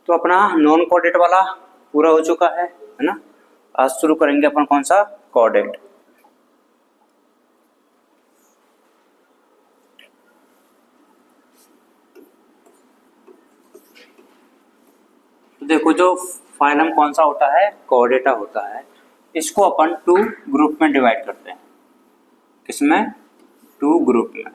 तो अपना non coordinate वाला पूरा हो चुका है ना। आज शुरू करेंगे अपन कौन सा, कोऑर्डिनेट। तो देखो जो फाइलम कौन सा होता है, कोऑर्डिनेटा होता है। इसको अपन 2 ग्रुप में डिवाइड करते हैं। किसमें, 2 ग्रुप में।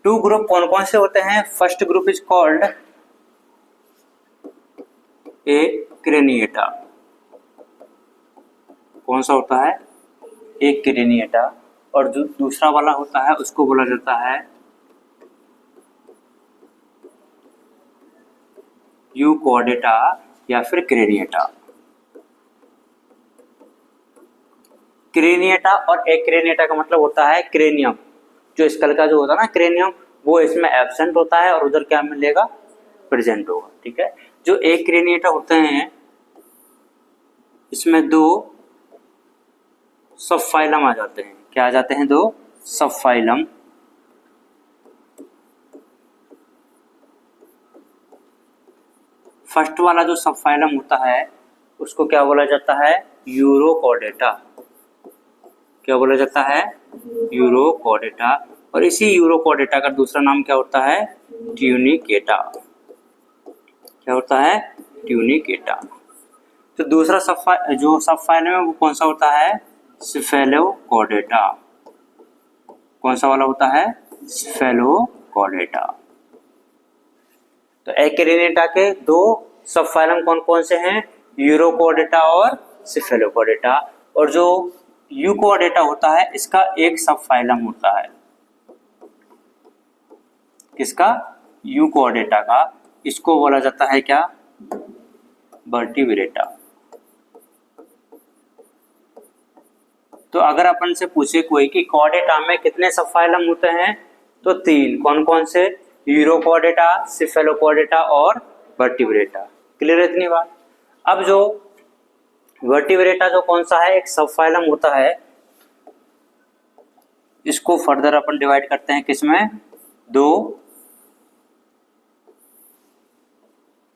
टू ग्रुप कौन कौन से होते हैं। First group is called a craniata. कौन सा होता है, ए क्रेनिएटा। और जो दूसरा वाला होता है उसको बोला जाता है यूकॉर्डेटा या फिर क्रेनिएटा। क्रेनिएटा और एक्रेनिएटा का मतलब होता है क्रेनियम। जो स्कल का जो होता है ना क्रेनियम, वो इसमें एब्सेंट होता है और उधर क्या मिलेगा, प्रेजेंट होगा। ठीक है। जो एक्रेनिएटा होते हैं इसमें 2 सब फाइलम आ जाते हैं। क्या आ जाते हैं, 2 सब फाइलम। फर्स्ट वाला जो सब फाइलम होता है उसको क्या बोला जाता है, यूरोकॉर्डेटा। क्या बोला जाता है, यूरोकॉर्डेटा। और इसी यूरोकॉर्डेटा का दूसरा नाम क्या होता है, ट्यूनिकेटा। क्या होता है, ट्यूनिकेटा। तो दूसरा जो सब फाइलम है वो कौन सा होता है, सिफेलोकॉर्डेटा। कौन सा वाला होता है, सिफेलोकॉर्डेटा। तो एक्रेनिएटा के 2 सब फाइलम कौन कौन से हैं, यूरोकॉर्डेटा और सिफेलोकॉर्डेटा। और जो यूकॉर्डेटा होता है इसका एक सब फाइलम होता है। किसका, यूकॉर्डेटा का। इसको बोला जाता है क्या, वर्टिब्रेटा। तो अगर अपन से पूछे कोई कि कॉर्डेटा में कितने सब फाइलम होते हैं, तो 3। कौन कौन से, यूरोकॉर्डेटा, सिफेलोकॉर्डेटा और वर्टिब्रेटा। क्लियर है इतनी बात। अब जो वर्टिब्रेटा जो कौन सा है, एक सब फाइलम होता है। इसको फर्दर अपन डिवाइड करते हैं किसमें, 2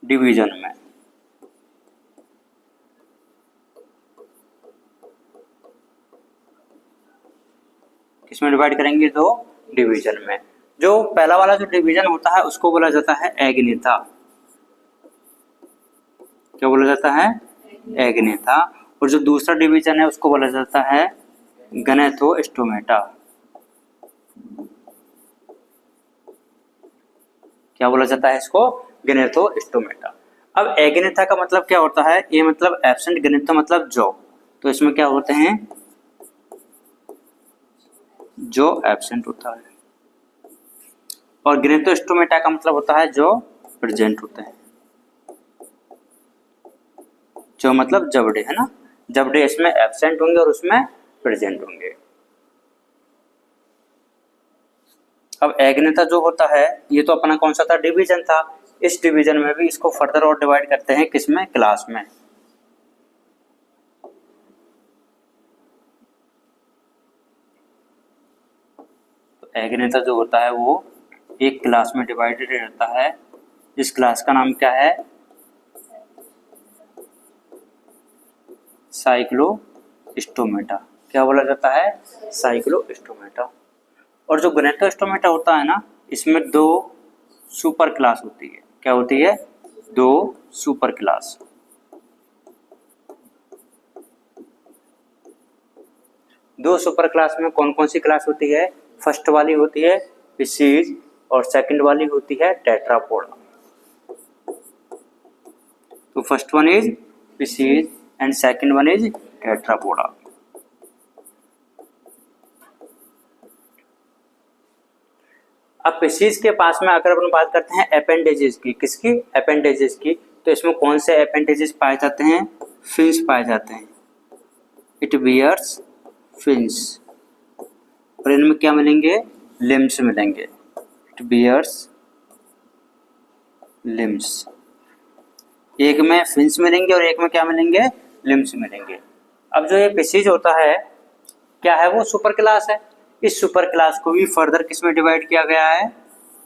डिवीजन में। किसमें डिवाइड करेंगे, 2 डिवीजन में। जो पहला वाला जो डिवीजन होता है उसको बोला जाता है एग्नेथा। क्या बोला जाता है, एग्नेथा। और जो दूसरा डिवीजन है उसको बोला जाता है गनेथोस्टोमेटा। क्या बोला जाता है इसको, गनेथोस्टोमेटा। अब एग्नेथा का मतलब क्या होता है, ये मतलब एब्सेंट, गनेथो मतलब जो। तो इसमें क्या होते हैं, जो एब्सेंट होता है। और गनेथोस्टोमेटा का मतलब होता है जो प्रेजेंट होते हैं। जो मतलब जबड़े है ना, जबड़े इसमें एब्सेंट होंगे और उसमें प्रेजेंट होंगे। अब एग्नेथा जो होता है ये तो अपना कौन सा था, डिवीजन था। इस डिवीजन में भी इसको फर्दर और डिवाइड करते हैं किसमें, क्लास में। तो एग्नेथा जो होता है वो एक क्लास में डिवाइडेड रहता है। इस क्लास का नाम क्या है, साइक्लोस्टोमेटा। क्या बोला जाता है, साइक्लोस्टोमेटा। और जो गनेथोस्टोमेटा होता है ना, इसमें 2 सुपर क्लास होती है। क्या होती है, 2 सुपर क्लास। 2 सुपर क्लास में कौन कौन सी क्लास होती है, फर्स्ट वाली होती है पिसीज और सेकंड वाली होती है टेट्रापोडा। तो first one is Pisces and second one is Tetrapoda. अब पिसीज के पास में अगर अपन बात करते हैं अपेंडेजेस की, किसकी, अपेंडेजेस की, तो इसमें कौन से अपेंडेजेस पाए जाते हैं, फिन्स पाए जाते हैं। It bears fins. और इनमें क्या मिलेंगे, लिम्स मिलेंगे। It bears limbs. एक में फिन्स मिलेंगे और एक में क्या मिलेंगे, लिम्स मिलेंगे। अब जो ये पिसीज होता है क्या है वो, सुपर क्लास है। इस सुपर क्लास को भी फर्दर किसमें डिवाइड किया गया है,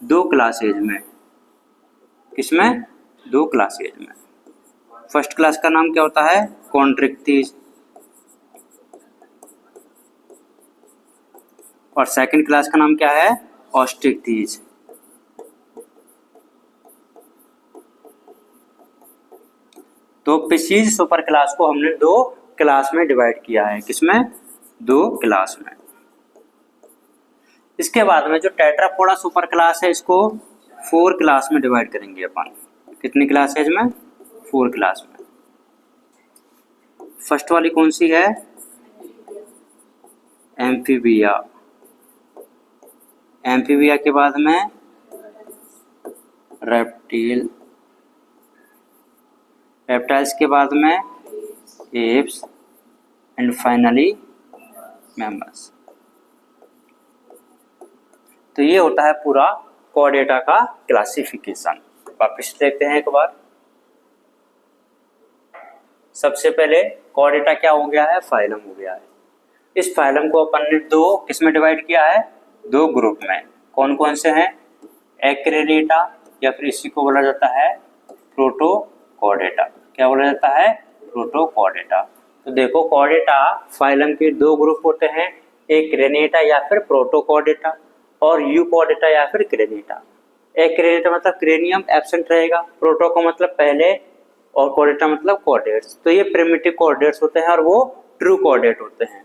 दो क्लासेज में। किसमें, दो क्लासेज में। फर्स्ट क्लास का नाम क्या होता है, कॉन्ट्रिक्टीज, और सेकंड क्लास का नाम क्या है, ऑस्ट्रिक्टीज। तो पिसीज सुपर क्लास को हमने दो क्लास में डिवाइड किया है। किसमें, दो क्लास में। इसके बाद में जो टेट्रापोडा सुपर क्लास है, इसको 4 क्लास में डिवाइड करेंगे अपन। कितनी क्लासेज में, 4 क्लास में। फर्स्ट वाली कौन सी है, एम्फीबिया। एम्फीबिया के बाद में रेप्टिल, रेप्टाइल्स के बाद में एप्स, एंड फाइनली मैमल्स। तो ये होता है पूरा कॉर्डेटा का क्लासिफिकेशन। वापस देखते हैं एक बार। सबसे पहले कॉर्डेटा क्या हो गया है, फाइलम हो गया है। इस फाइलम को अपन ने दो किस में डिवाइड किया है, दो ग्रुप में। कौन कौन से हैं, एक्रेडेटा, या फिर इसी को बोला जाता है प्रोटोकॉर्डेटा। क्या बोला जाता है, प्रोटोकॉर्डेटा। तो देखो कॉर्डेटा फाइलम के दो ग्रुप होते हैं, एक रेनेटा या फिर प्रोटोकॉर्डेटा, और यूकॉर्डेटा या फिर क्रेनेटा। एक्रेनेटा मतलब क्रेनियम एब्सेंट रहेगा, प्रोटो का मतलब पहले, और कॉर्डेटा मतलब कॉर्डेट्स। तो ये प्रिमिटिव कॉर्डेट्स होते हैं और वो ट्रू कॉर्डेट होते हैं।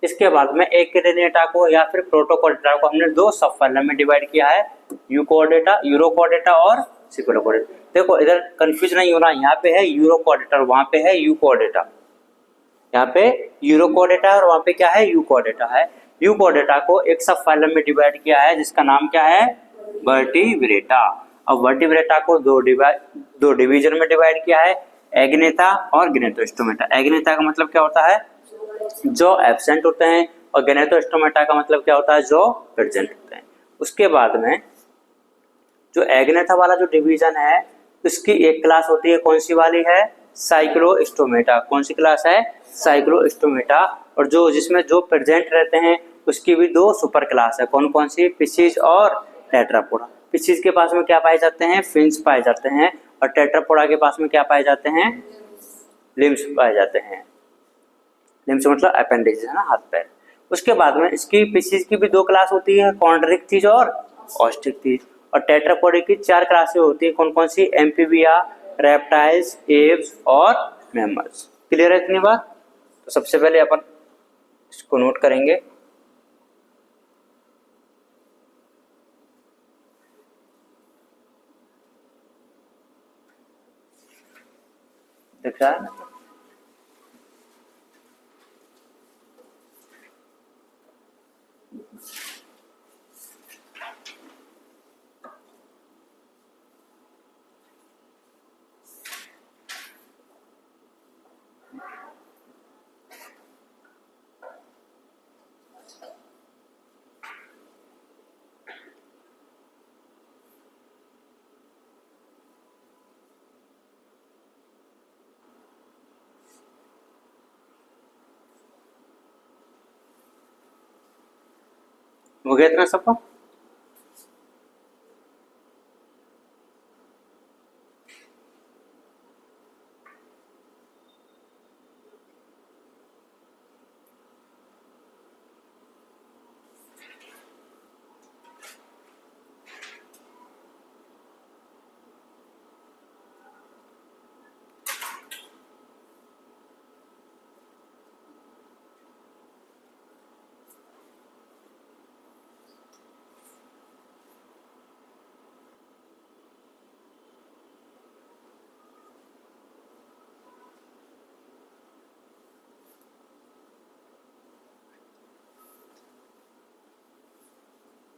इसके बाद में एक्रेनेटा को या फिर प्रोटोकॉर्डेटा को हमने दो सब फाइलम में डिवाइड किया है, यूकॉर्डेटा, यूरोकॉर्डेटा और सिक्लोकॉर्डेटा। देखो इधर कंफ्यूज नहीं होना, यहाँ पे है यूरोकॉर्डेटा और वहां पे है यूकॉर्डेटा। यहाँ पे यूरोकॉर्डेटा है और वहां पे क्या है, यूकॉर्डेटा है। यूकॉर्डेटा को एक सब फाइलम में डिवाइड किया है जिसका नाम क्या है, वर्टिब्रेटा। अब वर्टिब्रेटा को दो डिवीजन में डिवाइड किया है, एग्नेटा और ग्नेटोस्टोमेटा। एग्नेटा का मतलब क्या होता है, जो एब्सेंट होते हैं, और ग्नेटोस्टोमेटा का मतलब क्या होता है, जो प्रेजेंट होते हैं। उसके बाद में जो एग्नेटा वाला जो डिवीजन है, उसकी एक क्लास होती है, कौन सी वाली है, साइक्लोस्टोमेटा। कौन सी क्लास है, साइक्लोस्टोमेटा। और जो जिसमें जो प्रेजेंट रहते हैं उसकी भी दो सुपर क्लास है, कौन कौन सी, पिसीज और टेट्रापोडा। पिसीज के पास में क्या पाए जाते हैं, फिन्स पाए जाते हैं, और टेट्रापोडा के पास में क्या पाए जाते हैं, लिम्स पाए जाते हैं। लिम्स मतलब अपेंडिक्स है ना, हाथ पैर। उसके बाद में इसकी पिसीज की भी दो क्लास होती है, कॉन्ड्रिक्टीज और ऑस्ट्रिक्टीज। और टेट्रापोडा की 4 क्लासें होती है, कौन कौन सी, एम्फीबिया, रेप्टाइल्स, एप्स और मैमल्स। क्लियर है इतनी बात। तो सबसे पहले अपन इसको नोट करेंगे। दिख रहा है, हो गया इतना सबका।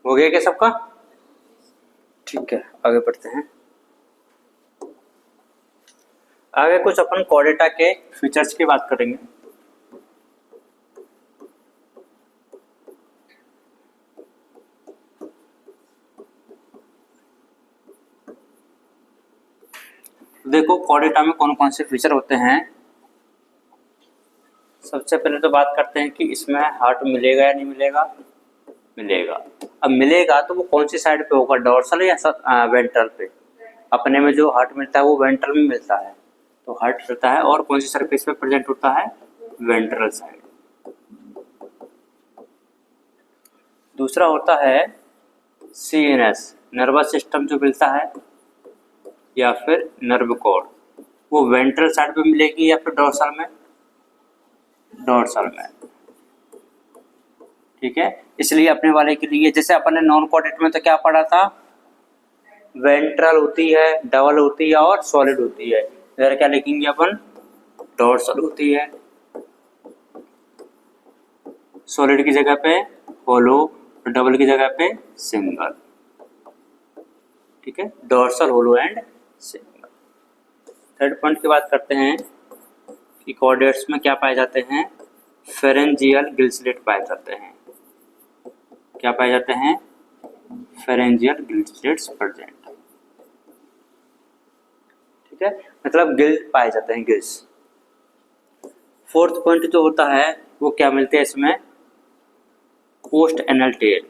हो गया क्या सबका, ठीक है आगे बढ़ते हैं। आगे कुछ अपन कॉर्डेटा के फीचर्स की बात करेंगे। देखो कॉर्डेटा में कौन कौन से फीचर होते हैं। सबसे पहले तो बात करते हैं कि इसमें हार्ट मिलेगा या नहीं मिलेगा। मिलेगा। अब मिलेगा तो वो कौन सी साइड पे होगा, डोर्सल या वेंट्रल पे। अपने में जो हार्ट मिलता है वो वेंट्रल में मिलता है, तो हार्ट रहता है और कौन सी सरफेस पे प्रेजेंट होता है, वेंट्रल साइड। दूसरा होता है सीएनएस, नर्वस सिस्टम जो मिलता है, या फिर नर्व कॉर्ड, वो वेंट्रल साइड पे मिलेगी या फिर डोर्सल में, डोर्सल में। ठीक है, इसलिए अपने वाले के लिए जैसे अपन ने नॉन कोऑर्डिनेट में तो क्या पढ़ा था, वेंट्रल होती है, डबल होती है और सॉलिड होती है। इधर क्या लिखेंगे अपन, डोर्सल होती है, सॉलिड की जगह पे होलो, डबल की जगह पे सिंगल। ठीक है, dorsal, hollow and single. Third point की बात करते हैं कि कोऑर्डिनेट्स में क्या पाए जाते हैं, फेरेंजियल गिल्सलेट पाए जाते हैं। क्या पाए जाते हैं, फेरेंजियल गिल्सलेट्स प्रेजेंट। ठीक है, मतलब गिल्स पाए जाते हैं, गिल्स। फोर्थ पॉइंट जो होता है वो क्या मिलते हैं इसमें, पोस्ट एनल टेल।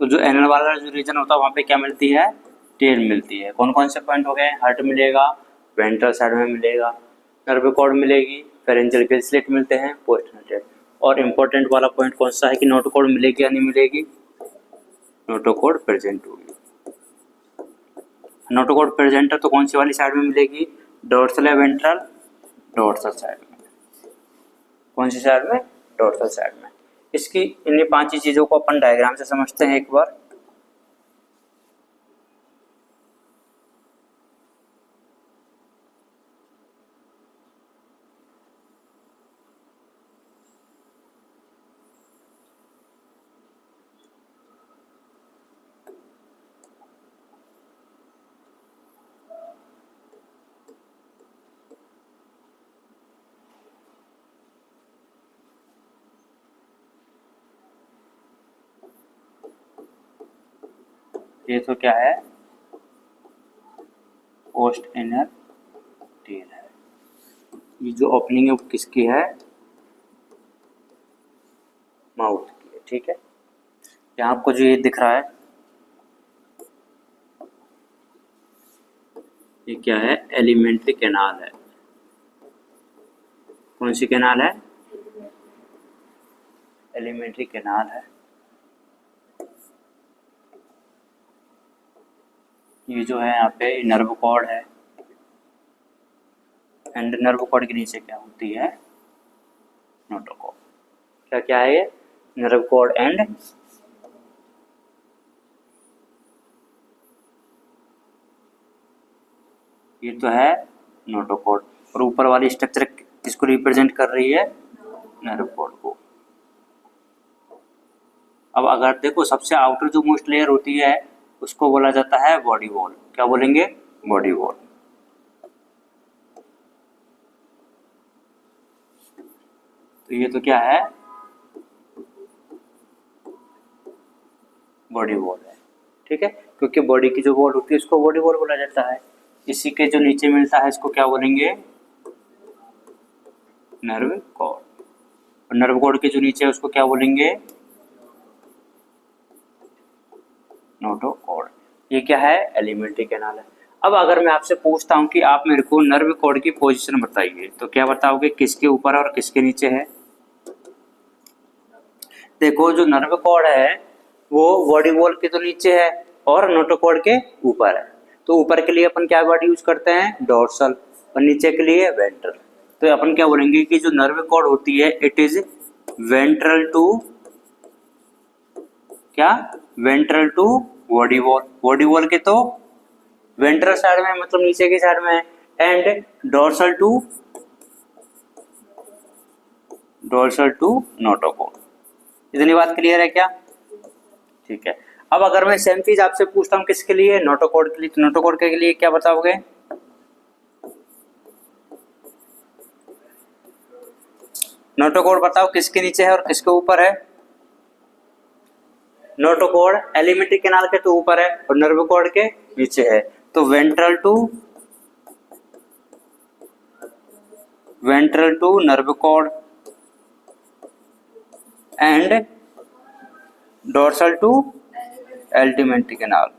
तो जो एनल वाला जो रीजन होता है वहां पे क्या मिलती है, टेल मिलती है। कौन कौन से पॉइंट हो गए, हार्ट मिलेगा, वेंट्रल साइड में मिलेगा, नर्व कॉर्ड मिलेगी, फेरेंजियल गिल्सलेट मिलते हैं, पोस्ट एनल टेल। और इम्पोर्टेंट वाला पॉइंट कौन सा है कि नोटोकॉर्ड मिलेगी या नहीं मिलेगी, नोटोकॉर्ड प्रेजेंट होगी। नोटोकॉर्ड प्रेजेंट है तो कौन सी वाली साइड में मिलेगी, डोर्सल या वेंट्रल, डोर्सल साइड में। कौन सी साइड में, डोर्सल साइड में। इसकी इन्हीं 5 ही चीजों को अपन डायग्राम से समझते हैं एक बार। ये तो क्या है, पोस्ट इनर टेल है। ये जो ओपनिंग है वो किसकी है, माउथ की है। ठीक है, यहाँ आपको जो ये दिख रहा है ये क्या है, एलिमेंट्री कैनाल है। कौन सी कैनाल है, एलिमेंट्री कैनाल है। ये जो है यहाँ पे नर्व कॉर्ड है, एंड नर्व कॉर्ड के नीचे क्या होती है, नोटोकॉर्ड। क्या क्या है ये, नर्व कॉर्ड एंड ये तो है नोटोकॉर्ड। और ऊपर वाली स्ट्रक्चर किसको रिप्रेजेंट कर रही है, नर्व कॉर्ड को। अब अगर देखो सबसे आउटर जो मोस्ट लेयर होती है उसको बोला जाता है बॉडी वॉल। क्या बोलेंगे, बॉडी वॉल। तो ये तो क्या है, बॉडी वॉल है। ठीक है, क्योंकि बॉडी की जो वॉल होती है उसको बॉडी वॉल बोला जाता है। इसी के जो नीचे मिलता है इसको क्या बोलेंगे, नर्व कॉर्ड। और नर्व कॉर्ड के जो नीचे है उसको क्या बोलेंगे, नोटोकॉर्ड। ये क्या है, एलिमेंट्री कैनाल है। अब अगर मैं आपसे पूछता हूं कि आप मेरे को नर्व कॉर्ड की पोजीशन बताइए, तो क्या बताओगे, किसके ऊपर और किसके नीचे है। देखो जो नर्व कॉर्ड है वो बॉडी वॉल के तो नीचे है और नोटोकॉर्ड के ऊपर है। तो ऊपर के लिए अपन क्या वर्ड यूज करते हैं, डोर्सल, और नीचे के लिए वेंट्रल। तो अपन क्या बोलेंगे कि जो नर्व कॉर्ड होती है इट इज वेंट्रल टू, क्या, ventral to body wall. Body wall के तो वेंट्रल साइड में, मतलब नीचे की साइड में, एंड डोर्सल टू नोटोकॉर्ड। इतनी बात क्लियर है क्या, ठीक है। अब अगर मैं सेम चीज आपसे पूछता हूँ किसके लिए, नोटोकॉर्ड के लिए, तो नोटोकॉर्ड के लिए क्या बताओगे, नोटोकॉर्ड बताओ किसके नीचे है और किसके ऊपर है, नोटोकॉर्ड एलिमेंट्री कैनाल के तो ऊपर है और नर्व कॉर्ड के नीचे है, तो ventral to nerve cord and dorsal to alimentary canal.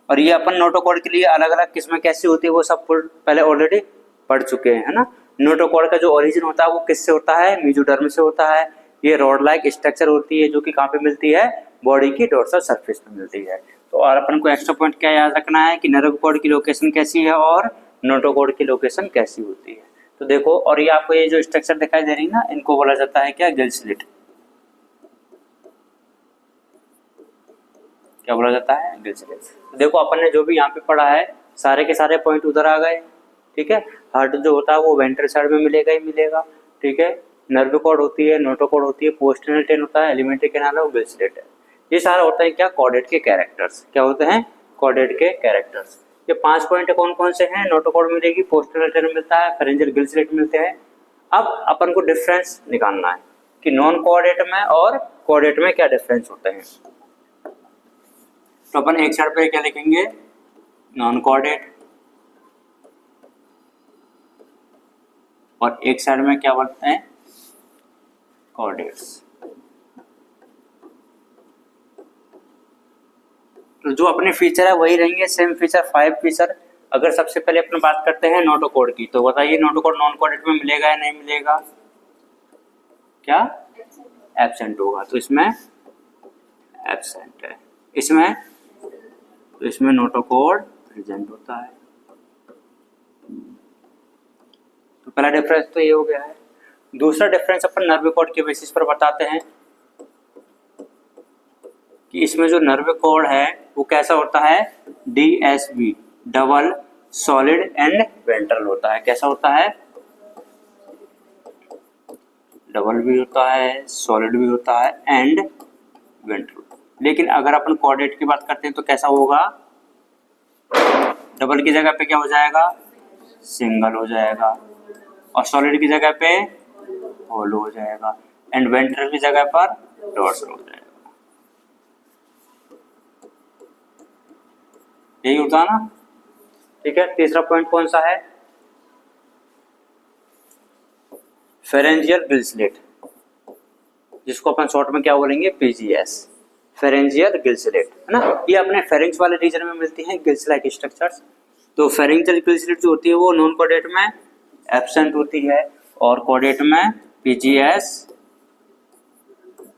और ये अपन नोटोकॉर्ड के लिए अलग अलग किस्में कैसी होती है वो सब पहले ऑलरेडी पढ़ चुके हैं, है ना। नोटोकॉर्ड का जो ओरिजिन होता है वो किससे होता है, मेसोडर्म से होता है। ये रॉड लाइक स्ट्रक्चर होती है जो कि कहाँ पे मिलती है, बॉडी की डोर्सल सरफेस पे मिलती है। तो और अपन को एक्स्ट्रा पॉइंट क्या याद रखना है कि नर्व कॉर्ड की लोकेशन कैसी है और नोटोकॉर्ड की लोकेशन कैसी होती है। तो देखो, और ये आपको ये जो स्ट्रक्चर दिखाई दे रही है ना, इनको बोला जाता है क्या, गिल स्लिट। क्या बोला जाता है, गिल स्लिट। तो देखो अपन ने जो भी यहाँ पे पढ़ा है सारे के सारे पॉइंट उधर आ गए, ठीक है। हार्ट जो होता है वो वेंट्रल साइड में मिलेगा ही मिलेगा, ठीक है। नर्व कॉर्ड होती है, नोटोकॉर्ड होती है, पोस्टरल टेन होता है, एलिमेंट्री कैनाल है, गिल स्लिट है। ये सारा होता है क्या, कॉर्डेट के कैरेक्टर्स। क्या होते हैं, कॉर्डेट के कैरेक्टर्स। ये 5 पॉइंट कौन कौन से हैं, नोटोकॉर्ड मिलेगी, पोस्टरल टेन मिलता है, फेरेंजियल गिल स्लिट मिलते हैं। अब अपन को डिफरेंस निकालना है कि नॉन कॉर्डेट में और कॉर्डेट में क्या डिफरेंस होते हैं। तो अपन एक साइड पे क्या लिखेंगे, नॉन कॉर्डेट, और एक साइड में क्या बोलते हैं, कॉर्डेट्स। तो जो अपने फीचर है वही रहेंगे, सेम फीचर, 5 फीचर। अगर सबसे पहले अपन बात करते हैं नोटोकॉर्ड की, तो बताइए नोटोकॉर्ड नॉन कॉर्डेट में मिलेगा या नहीं मिलेगा, क्या एब्सेंट होगा। तो इसमें एब्सेंट है, इसमें नोटोकॉर्ड प्रेजेंट होता है। तो पहला डिफरेंस तो ये हो गया है। दूसरा डिफरेंस अपन नर्व कॉर्ड के बेसिस पर बताते हैं कि इसमें जो नर्व कॉर्ड है वो कैसा होता है, DSB, double solid and ventral होता है। कैसा होता है, डबल भी होता है, सॉलिड भी होता है एंड वेंट्रल। लेकिन अगर अपन कॉर्डेट की बात करते हैं तो कैसा होगा, डबल की जगह पे क्या हो जाएगा, सिंगल हो जाएगा, और सॉलिड की जगह पे होलो हो जाएगा, एंड वेंट्रल की जगह पर डोर्सल हो जाएगा। यही होता है ना, ठीक है। तीसरा पॉइंट कौन सा है, फेरेंजियल गिल स्लिट, जिसको अपन शॉर्ट में क्या बोलेंगे, PGS, फेरेंजियल गिल स्लिट, है ना। ये अपने फेरिंग्स वाले रीजन में मिलती हैं गिल्स लाइक स्ट्रक्चर्स। तो फेरेंजियल गिल स्लिट जो होती है वो नॉन कॉर्डेट में एब्सेंट होती है और कॉर्डेट में PGS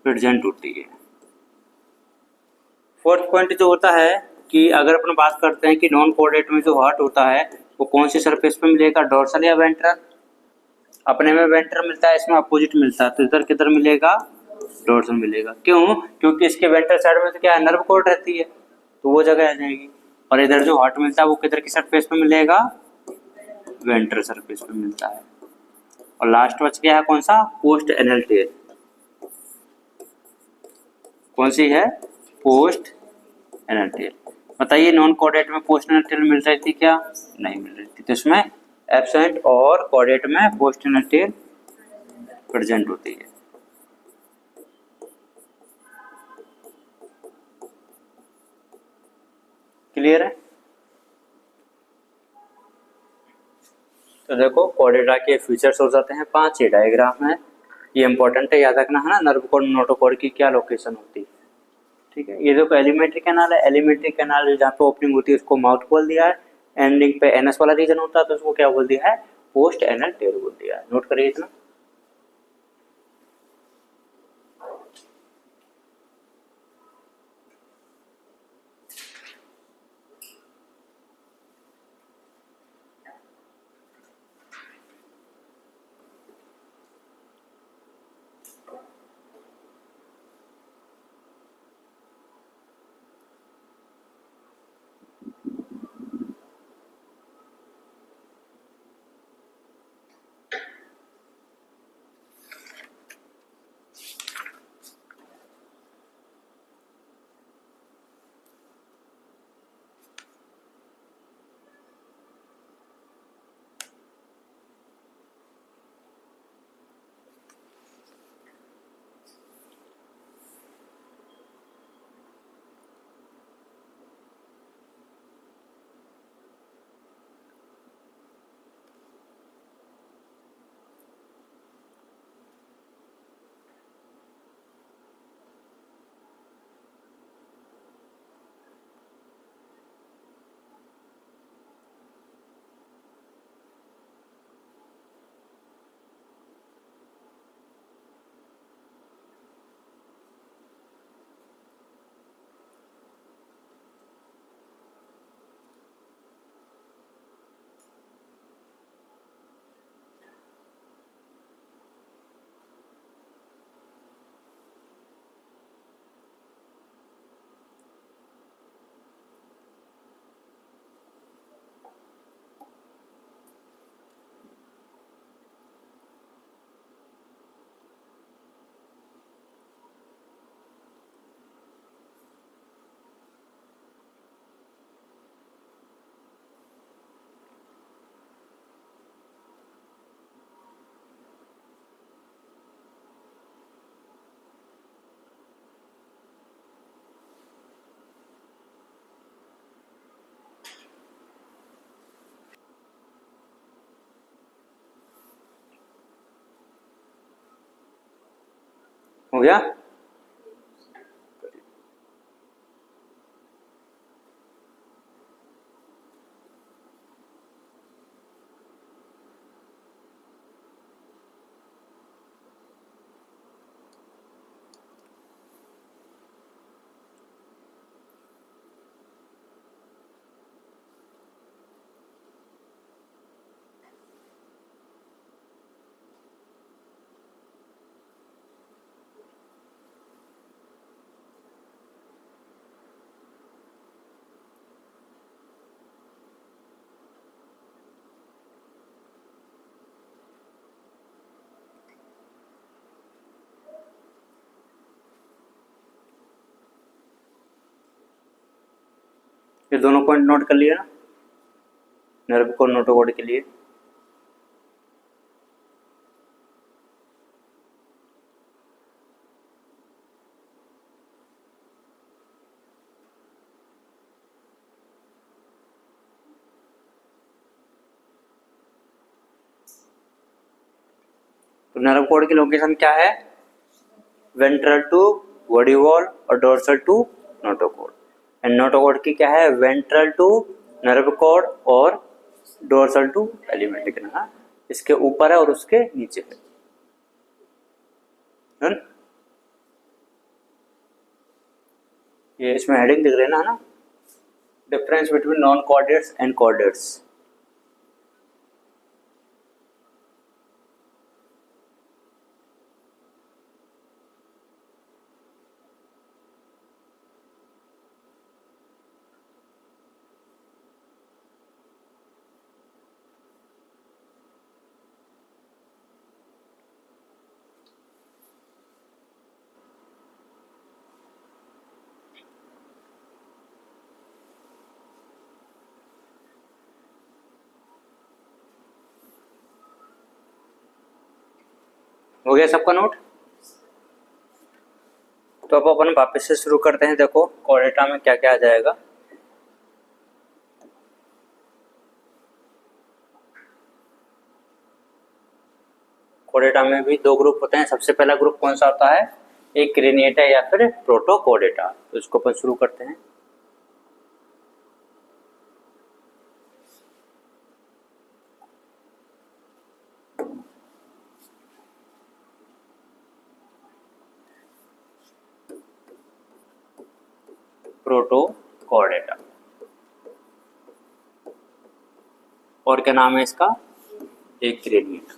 प्रेजेंट होती है। फोर्थ पॉइंट जो होता है कि अगर अपन बात करते हैं कि नॉन कॉर्डेट में जो हार्ट होता है वो कौन सी सरफेस पे मिलेगा, डोर्सल या वेंट्रल। अपने में वेंट्रल मिलता है, इसमें अपोजिट मिलता है, तो इधर किधर मिलेगा, डोर्सल मिलेगा। क्यों, क्योंकि इसके वेंट्रल साइड में तो क्या है, नर्व कॉर्ड रहती है, तो वो जगह आ जाएगी। और इधर जो हार्ट मिलता है वो किधर की सरफेस पे मिलेगा, वेंट्रल सरफेस पे मिलता है। और लास्ट बच गया है कौन सा, पोस्ट एनल टेल। कौन सी है, पोस्ट एनल टेल। बताइए नॉन कॉर्डेट में पोस्ट एनल टेल मिल रही थी क्या, नहीं मिल रही थी, तो इसमें एब्सेंट, और कॉर्डेट में पोस्ट एनल टेल प्रेजेंट होती है। क्लियर है। तो देखो कॉर्डेटा के फीचर्स हो जाते हैं 5, ये डायग्राम है, ये इंपॉर्टेंट है, याद रखना है ना, नर्व कॉर्ड नोटोकॉर्ड की क्या लोकेशन होती है, ठीक है। ये देखो एलिमेंट्री कैनाल है, एलिमेंट्री कैनाल जहाँ पे ओपनिंग होती है उसको माउथ बोल दिया है, एंडिंग पे एनएस वाला रीजन होता है तो उसको क्या बोल दिया है, पोस्ट एनल टेल बोल दिया है। नोट करिए इतना। हो गया। ये दोनों पॉइंट नोट कर लिए ना नर्व कोड नोटोकोड के लिए। तो नर्व कोड की लोकेशन क्या है? वेंट्रल टू बॉडी वॉल और dorsal to notochord. And notochord की क्या है? वेंट्रल टू नर्व कोड और डोर्सल टू एलिमेंटिक। इसके ऊपर है और उसके नीचे है। ये इसमें हेडिंग दिख रहे हैं ना, difference between non coordinates and coordinates. हो गया सबका नोट? तो अब अपन वापस से शुरू करते हैं। देखो कोऑर्डिनेटा में क्या क्या आ जाएगा। कोऑर्डिनेटा में भी दो ग्रुप होते हैं। सबसे पहला ग्रुप कौन सा होता है? एक क्रेनिएटा या फिर प्रोटोकोऑर्डिनेटा। तो इसको अपन शुरू करते हैं। प्रोटोकोऑर्डिनेटा और क्या नाम है इसका? एक क्रेनिएटा।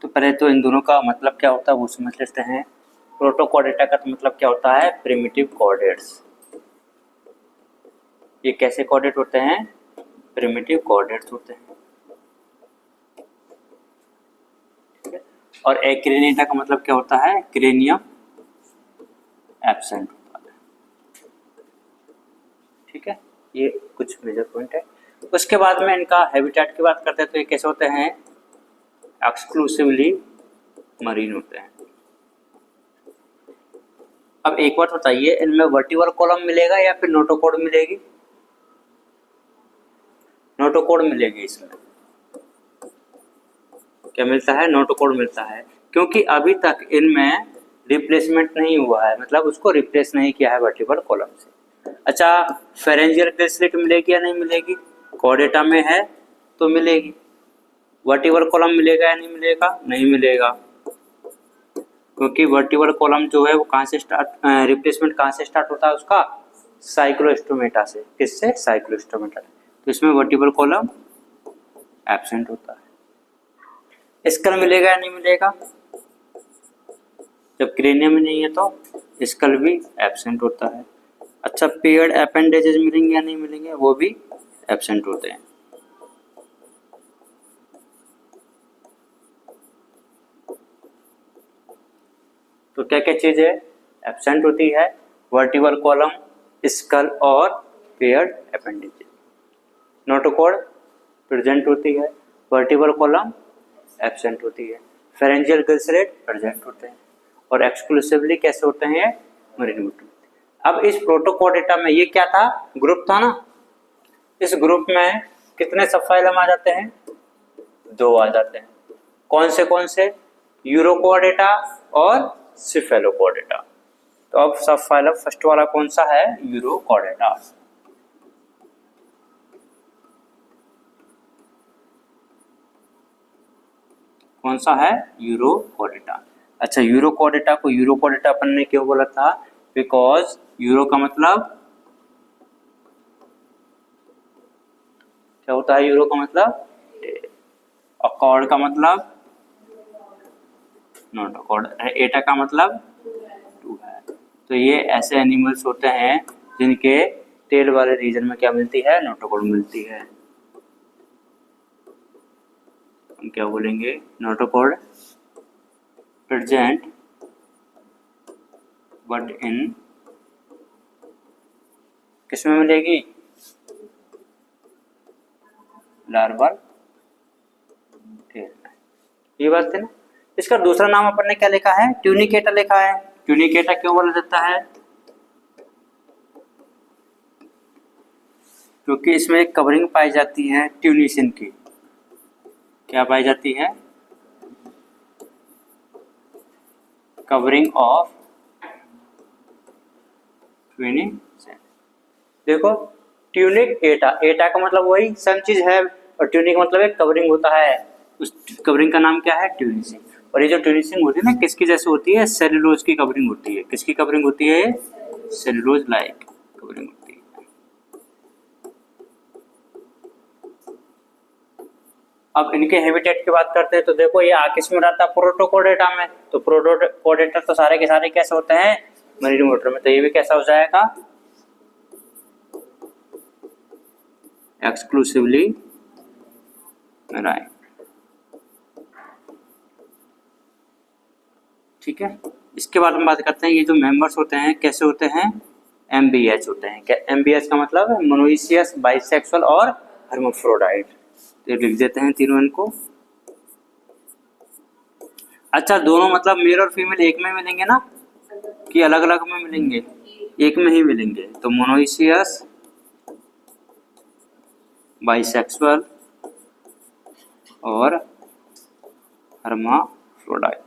तो पहले तो इन दोनों का मतलब क्या होता है वो समझ लेते हैं। प्रोटोकोऑर्डिनेटा का तो मतलब क्या होता है? Primitive coordinates. ये कैसे कोऑर्डिनेट होते हैं? प्रिमिटिव कोऑर्डिनेट्स होते हैं। और एक्रेनिएटा का मतलब क्या होता है? क्रेनियम एब्सेंट होता है। ठीक है, ये कुछ मेजर पॉइंट है। उसके बाद में इनका हैबिटेट की बात करते हैं। तो ये कैसे होते हैं? एक्सक्लूसिवली मरीन होते हैं। अब एक बात बताइए, इनमें वर्टिकल कॉलम मिलेगा या फिर नोटोकोड मिलेगी? नोटोकोड मिलेगी। इसमें क्या मिलता है? नोटोकोड मिलता है, क्योंकि अभी तक इनमें रिप्लेसमेंट नहीं हुआ है, मतलब उसको रिप्लेस नहीं किया है वर्टिकल कॉलम से। अच्छा, फेरेंजियल गिल मिलेगी या नहीं मिलेगी? कोऑर्डिनेटा में है तो मिलेगी। वर्टिकल कॉलम मिलेगा या नहीं मिलेगा? नहीं मिलेगा, क्योंकि वर्टिकल कॉलम जो है वो कहाँ से स्टार्ट, रिप्लेसमेंट कहाँ से स्टार्ट होता है उसका? साइक्लोस्टोमेटा से। किससे? साइक्लोस्टोमेटा। तो इसमें वर्टिकल कॉलम एब्सेंट होता है। स्कल मिलेगा या नहीं मिलेगा? जब क्रेनियम में नहीं है तो स्कल भी एब्सेंट होता है। अच्छा, पेयर्ड अपेंडेजेस मिलेंगे या नहीं मिलेंगे? वो भी एब्सेंट होते हैं। तो क्या क्या चीज है एब्सेंट होती है? वर्टिकल कॉलम, स्कल और पेयर्ड अपेंडेजेस। नोटोकोड प्रेजेंट होती है, वर्टिकल कॉलम एब्सेंट होती है, फेरेंजियल गिल्स प्रेजेंट होते हैं, और एक्सक्लूसिवली कैसे होते हैं? मरीन होते हैं। अब इस प्रोटोकोऑर्डिनेटा में ये क्या था? ग्रुप था ना। इस ग्रुप में कितने सब फाइलम आ जाते हैं? दो आ जाते हैं। कौन से? यूरोकोडेटा और सिफेलोकोडेटा। तो अब सब फाइलम फर्स्ट वाला कौन सा है? यूरोकोडेटा। कौन सा है? यूरोकोडेटा। अच्छा, यूरोकोडेटा को यूरोकोडेटा अपन ने क्यों बोला था? बिकॉज यूरो का मतलब क्या होता है? यूरो का मतलब और कॉर्ड का मतलब नोटोकॉर्ड, एटा का मतलब टू है। तो ये ऐसे एनिमल्स होते हैं जिनके टेल वाले रीजन में क्या मिलती है? नोटोकॉर्ड मिलती है। हम क्या बोलेंगे? नोटोकॉर्ड प्रेजेंट बट इन किसमें मिलेगी? Larval tail. ये बात है ना। इसका दूसरा नाम अपन ने क्या लिखा है? ट्यूनिकेटा लिखा है। ट्यूनिकेटा क्यों बोला जाता है? क्योंकि इसमें एक कवरिंग पाई जाती है ट्यूनिसिन की। क्या पाई जाती है? Covering of ट्यूनिसिन। देखो, ट्यूनिक एटा, एटा का मतलब वही सेम चीज है, और ट्यूनिक मतलब एक कवरिंग होता है, उस कवरिंग का नाम क्या है? ट्यूनिसिन। और ये जो ट्यूनिसिन होती है ना, किसकी जैसे होती है? सेलुलोज की कवरिंग होती है। किसकी कवरिंग होती है? सेलुलोज लाइक कवरिंग होती है। अब इनके हैबिटेट की बात करते हैं तो देखो, ये किस में रहता है? प्रोटोकोडेटा में। तो प्रोटोकोडेटा तो सारे के सारे कैसे होते हैं? मरीन वाटर में। तो ये भी कैसा हो जाएगा? Exclusively marine. ठीक है। इसके बाद में बात करते हैं, ये जो मेंबर्स होते हैं कैसे होते हैं? एमबीएच होते हैं। क्या एमबीएच का मतलब है? मोनोइसियस, बाइसेक्सुअल और हर्माफ्रोडाइट। तो लिख देते हैं तीनों इनको। अच्छा, दोनों मतलब मेल और फीमेल एक में मिलेंगे ना, कि अलग अलग में मिलेंगे? एक में ही मिलेंगे। तो मोनोइसियस, बाइसेक्सुअल और हर्माफ्रोडाइट।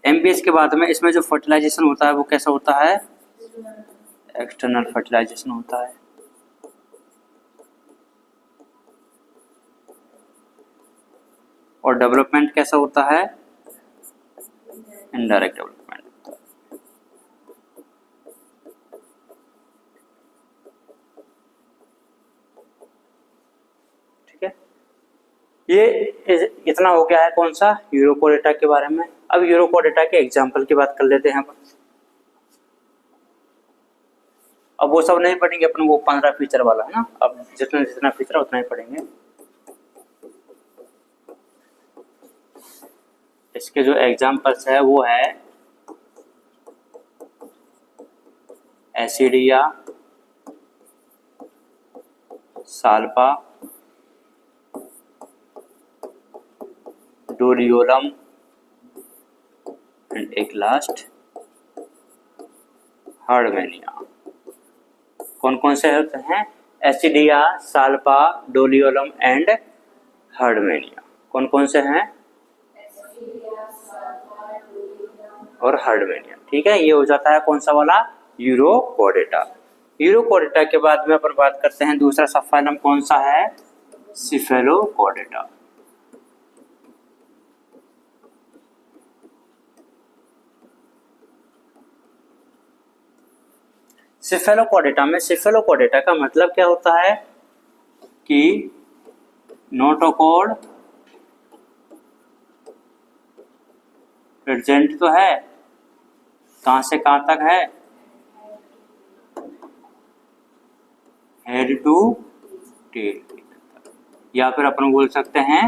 एमबीएच के बाद में इसमें जो फर्टिलाइजेशन होता है वो कैसा होता है? एक्सटर्नल फर्टिलाइजेशन होता है। और डेवलपमेंट कैसा होता है? इनडायरेक्ट डेवलपमेंट होता है। ठीक है। ये इतना हो गया है कौन सा? यूरोकोडेटा के बारे में। अब यूरोकोडेटा के एग्जाम्पल की बात कर लेते हैं अपन। अब वो सब नहीं पढ़ेंगे अपन, वो 15 फीचर वाला है ना। अब जितना जितना फीचर है उतना ही पढ़ेंगे। इसके जो एग्जाम्पल्स है वो है एसिडिया, साल्पा, डोरियोलम एंड एक लास्ट हार्डमेनिया। कौन कौन से होते हैं? एसिडिया, साल्पा, डोरियोलम एंड हार्डमेनिया। कौन कौन से हैं? और हार्डमेनिया। ठीक है। ये हो जाता है कौन सा वाला? यूरोकोडेटा। यूरोकोडेटा के बाद में अपन बात करते हैं दूसरा सब फाइलम कौन सा है? सिफेलोकोडेटा। सिफेलोकोडेटा में, सिफेलोकोडेटा का मतलब क्या होता है? कि नोटोकॉर्ड प्रेजेंट तो है, कहां से कहां तक है? हेड टू टेल, या फिर अपन बोल सकते हैं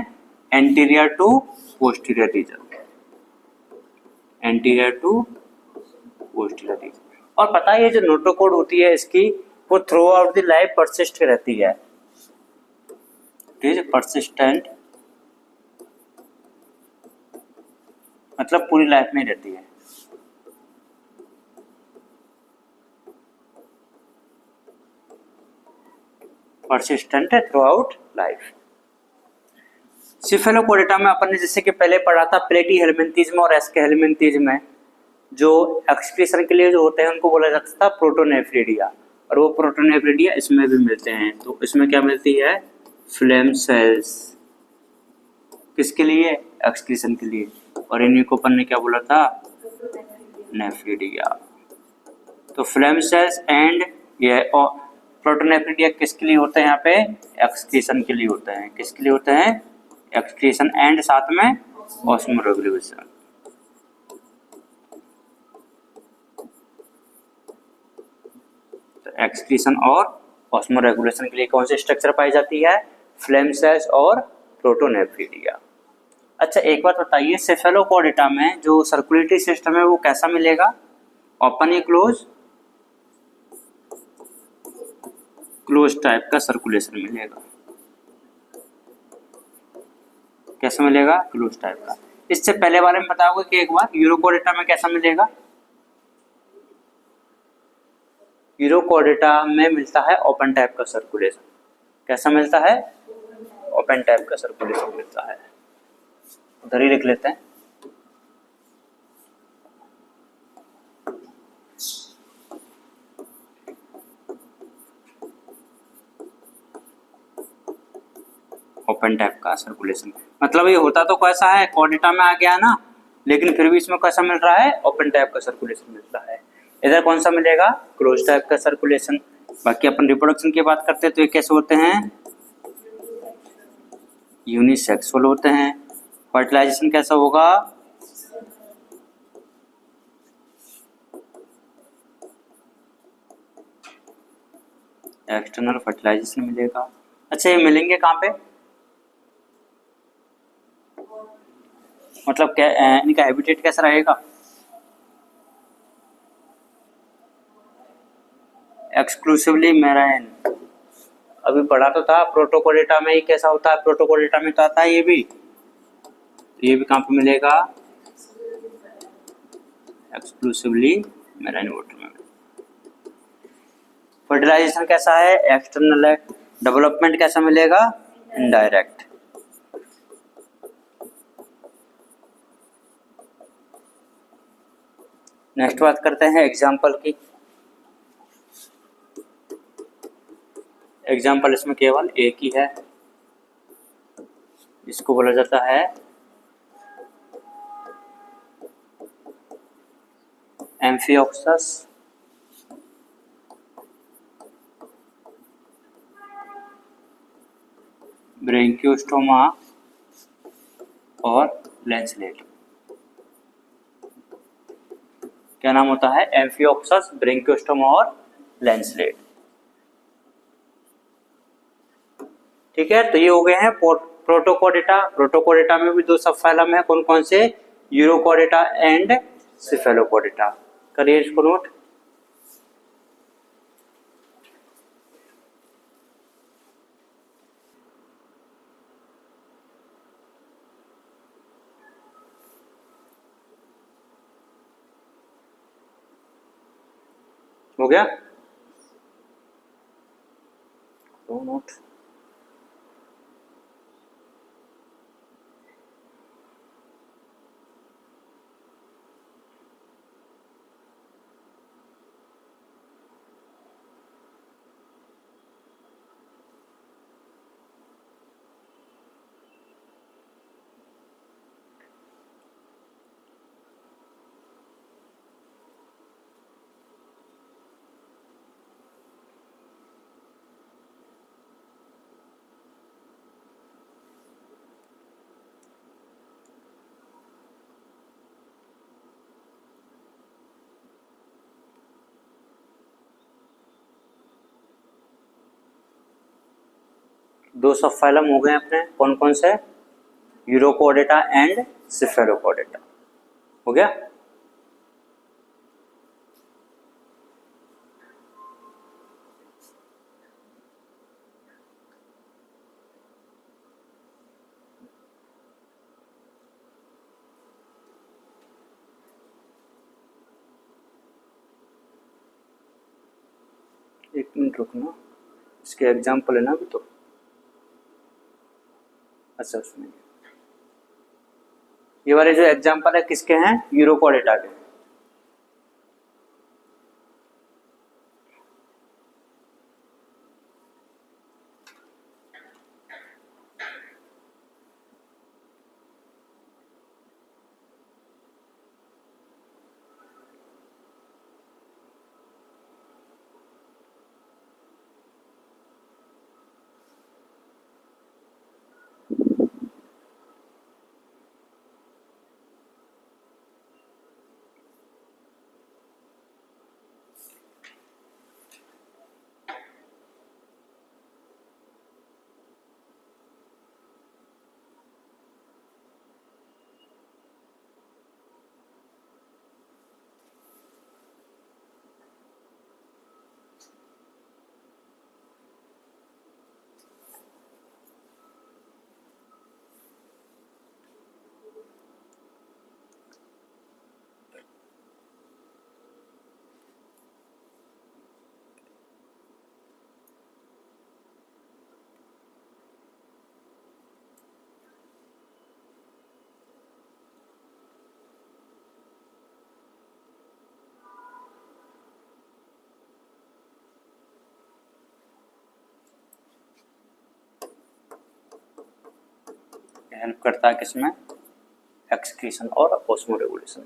anterior to posterior region. Anterior to posterior region. और पता है, ये जो नोटोकॉर्ड होती है इसकी, वो through out the life persist रहती है। इट इज परसिस्टेंट, मतलब पूरी लाइफ में रहती है। persistent throughout life। सिफेलोपोडेटा में अपन ने जैसे कि पहले पढ़ा था प्लेटी हेलमिंथीज में और एस्के हेलमिंथीज में जो एक्सक्रीशन के लिए जो होते हैं उनको बोला जाता था प्रोटोनेफ्रिडिया, और वो प्रोटोनेफ्रिडिया इसमें भी मिलते हैं। तो इसमें क्या मिलती है, फ्लेम सेल्स, किसके लिए, एक्सक्रीशन के लिए, और इन्हीं को अपन ने क्या बोला था, नेफ्रिडिया। तो फ्लेम सेल्स एंड ये प्रोटोनेफ्रिडिया किसके लिए होते हैं, यहाँ पे एक्सक्रीशन के लिए होते हैं। किसके लिए होते हैं, एक्सक्रीशन एंड साथ में ऑस्मोरेगुलेशन। तो एक्सक्रीशन और ऑस्मोरेगुलेशन के लिए कौन सी स्ट्रक्चर पाई जाती है, फ्लेम सेल्स और प्रोटोनेफ्रिडिया। अच्छा एक बात बताइए, सेफेलोपोडेटा में जो सर्कुलेटरी सिस्टम है वो कैसा मिलेगा, ओपन या क्लोज, क्लोज टाइप का सर्कुलेशन मिलेगा। कैसा मिलेगा, क्लोज टाइप का। इससे पहले बारे में बताओगे कि एक बार यूरोकोडेटा में कैसा मिलेगा, यूरोकोडेटा में मिलता है ओपन टाइप का सर्कुलेशन। कैसा मिलता है, ओपन टाइप का सर्कुलेशन मिलता है। उधर ही लिख लेते हैं। ओपन टाइप का सर्कुलेशन मतलब ये होता तो कैसा है, कोडेटा में आ गया ना, लेकिन फिर भी इसमें कैसा मिल रहा है, ओपन टाइप का सर्कुलेशन मिल रहा है। इधर कौन सा मिलेगा, क्लोज टाइप का सर्कुलेशन। बाकी अपन रिप्रोडक्शन की बात करते हैं तो ये कैसे होते हैं, यूनिसेक्सुअल होते हैं। फर्टिलाइजेशन कैसा होगा, एक्सटर्नल फर्टिलाइजेशन मिलेगा। अच्छा ये मिलेंगे कहाँ पे, मतलब क्या इनका हैबिटेट कैसा रहेगा, एक्सक्लूसिवली मैराइन। अभी पढ़ा तो था प्रोटोकोडेटा में ही कैसा होता है, प्रोटोकोडेटा में तो आता है ये भी, तो ये भी कहाँ पे मिलेगा, एक्सक्लूसिवली मैराइन वाटर में। फर्टिलाइजेशन कैसा है, एक्सटर्नल है। डेवलपमेंट कैसा मिलेगा, इनडायरेक्ट। नेक्स्ट बात करते हैं एग्जाम्पल की। एग्जाम्पल इसमें केवल एक ही है, इसको बोला जाता है एम्फियोक्सस, ब्रेंकियोस्टोमा और लैंसलेट। क्या नाम होता है, एम्फियोक्सस, ब्रेंकियोस्टोमा और लैंसलेट। ठीक है, तो ये हो गए हैं प्रोटोकोडेटा। प्रोटोकोडेटा में भी दो सब फाइलम है, कौन कौन से, यूरोकोडेटा एंड सिफेलोकोडेटा। करिए इसको नोट। हो गया, तो नोट। दो सब फाइलम हो गए अपने, कौन कौन से, यूरोकोडेटा एंड सिफेलोकोडेटा। हो गया, एक मिनट रुकना। इसके एग्जाम्पल है ना अभी तो। अच्छा सुनिए, ये वाले जो एग्जाम्पल है किसके हैं, यूरोको डेटा के। हेल्प करता है किसमें, एक्सक्रीशन और ऑस्मो रेगुलेशन।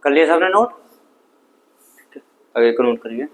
कर लिया सबने नोट, आगे को नोट करिए।